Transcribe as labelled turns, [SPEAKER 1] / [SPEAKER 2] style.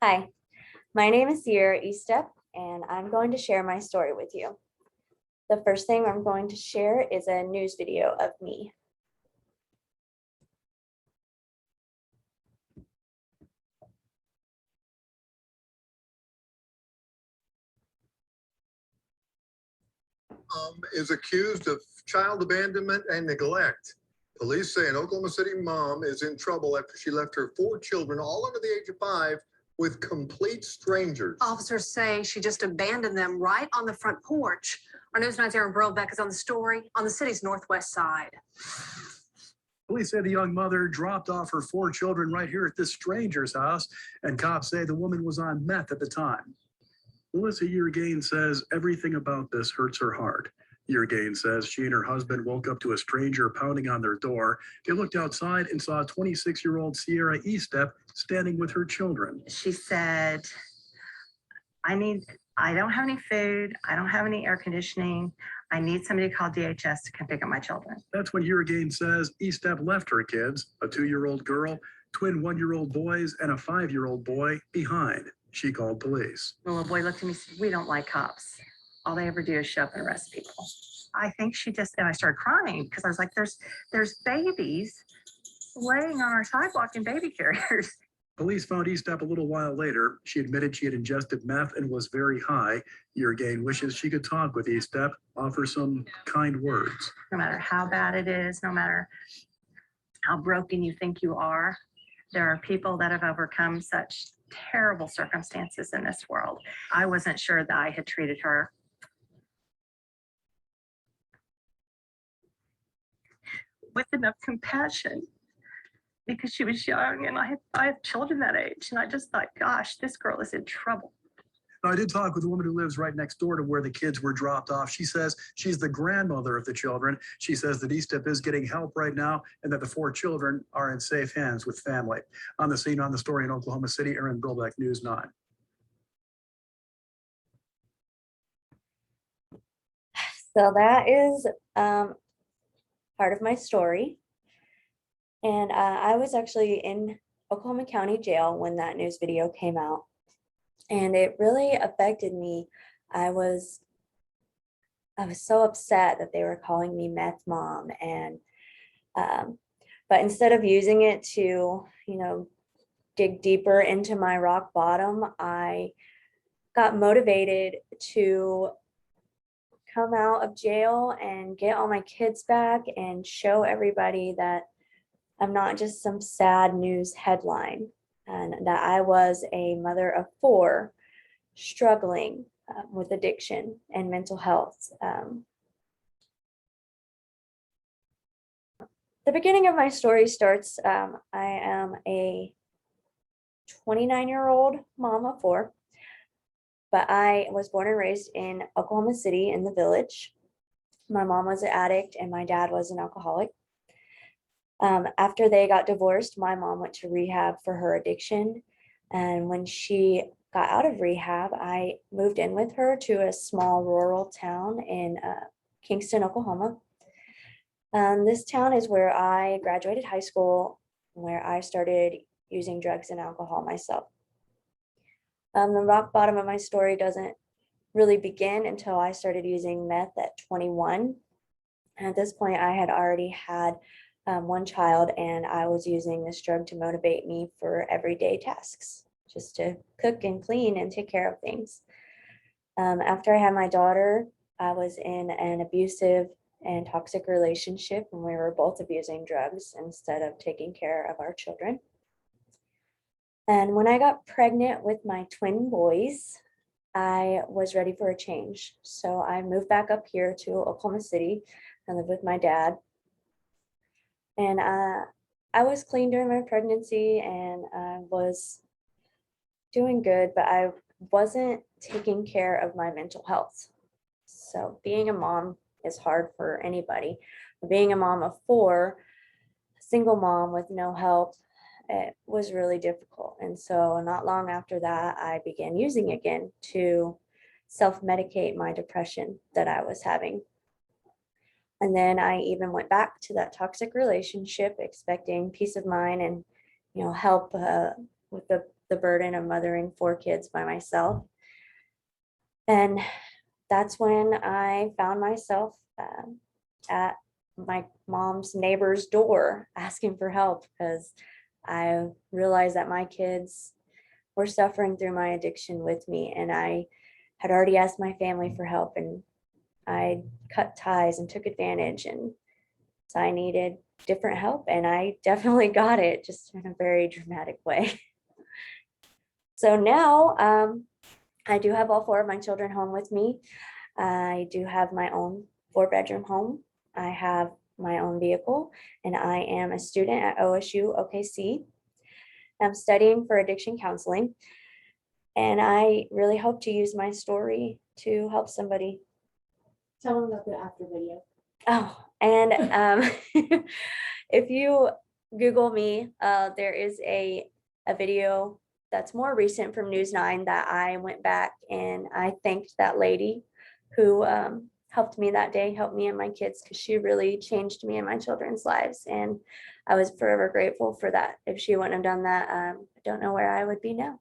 [SPEAKER 1] Hi, my name is Cierra Eastep, and I'm going to share my story with you. The first thing I'm going to share is a news video of me.
[SPEAKER 2] Is accused of child abandonment and neglect. Police say an Oklahoma City mom is in trouble after she left her 4 children, all under the age of 5, with complete strangers.
[SPEAKER 3] Officers say she just abandoned them right on the front porch. Our News 9's Aaron Brobeck is on the story on the city's northwest side.
[SPEAKER 4] Police say the young mother dropped off her 4 children right here at this stranger's house, and cops say the woman was on meth at the time. Melissa Yeargain says everything about this hurts her heart. Yeargain says she and her husband woke up to a stranger pounding on their door. They looked outside and saw 26-year-old Cierra Eastep standing with her children.
[SPEAKER 5] She said, I don't have any food. I don't have any air conditioning. I need somebody to call DHS to come pick up my children.
[SPEAKER 4] That's when Yeargain says Eastep left her kids, a 2-year-old girl, twin 1-year-old boys, and a 5-year-old boy behind. She called police.
[SPEAKER 5] The little boy looked at me and said, we don't like cops. All they ever do is show up and arrest people. I think she just, and I started crying because I was like, there's babies laying on our sidewalk in baby carriers.
[SPEAKER 4] Police found Eastep a little while later. She admitted she had ingested meth and was very high. Yeargain wishes she could talk with Eastep, offer some kind words.
[SPEAKER 5] No matter how bad it is, no matter how broken you think you are, there are people that have overcome such terrible circumstances in this world. I wasn't sure that I had treated her with enough compassion because she was young and I have children that age. And I just thought, gosh, this girl is in trouble.
[SPEAKER 4] Now, I did talk with a woman who lives right next door to where the kids were dropped off. She says she's the grandmother of the children. She says that Eastep is getting help right now and that the 4 children are in safe hands with family. On the scene, on the story in Oklahoma City, Aaron Brobeck, News 9.
[SPEAKER 1] So that is part of my story. And I was actually in Oklahoma County Jail when that news video came out. And it really affected me. I was so upset that they were calling me meth mom, and but instead of using it to, dig deeper into my rock bottom, I got motivated to come out of jail and get all my kids back and show everybody that I'm not just some sad news headline, and that I was a mother of 4 struggling with addiction and mental health. The beginning of my story starts, I am a 29-year-old mom of 4, but I was born and raised in Oklahoma City in the Village. My mom was an addict and my dad was an alcoholic. After they got divorced, my mom went to rehab for her addiction. And when she got out of rehab, I moved in with her to a small rural town in Kingston, Oklahoma. This town is where I graduated high school, where I started using drugs and alcohol myself. The rock bottom of my story doesn't really begin until I started using meth at 21. And at this point, I had already had 1 child, and I was using this drug to motivate me for everyday tasks, just to cook and clean and take care of things. After I had my daughter, I was in an abusive and toxic relationship, and we were both abusing drugs instead of taking care of our children. And when I got pregnant with my twin boys, I was ready for a change. So I moved back up here to Oklahoma City and lived with my dad. And I was clean during my pregnancy, and I was doing good, but I wasn't taking care of my mental health. So being a mom is hard for anybody. Being a mom of 4, a single mom with no help, it was really difficult. And so not long after that, I began using again to self-medicate my depression that I was having. And then I even went back to that toxic relationship, expecting peace of mind and, help with the the burden of mothering 4 kids by myself. And that's when I found myself at my mom's neighbor's door asking for help, because I realized that my kids were suffering through my addiction with me, and I had already asked my family for help, and I cut ties and took advantage, and so I needed different help, and I definitely got it, just in a very dramatic way. So now I do have all 4 of my children home with me. I do have my own 4-bedroom home. I have my own vehicle, and I am a student at OSU OKC. I'm studying for addiction counseling, and I really hope to use my story to help somebody.
[SPEAKER 6] Tell them about the after video.
[SPEAKER 1] Oh, and if you Google me, there is a video that's more recent from News 9 that I went back and I thanked that lady who helped me that day, helped me and my kids, because she really changed me and my children's lives. And I was forever grateful for that. If she wouldn't have done that, I don't know where I would be now.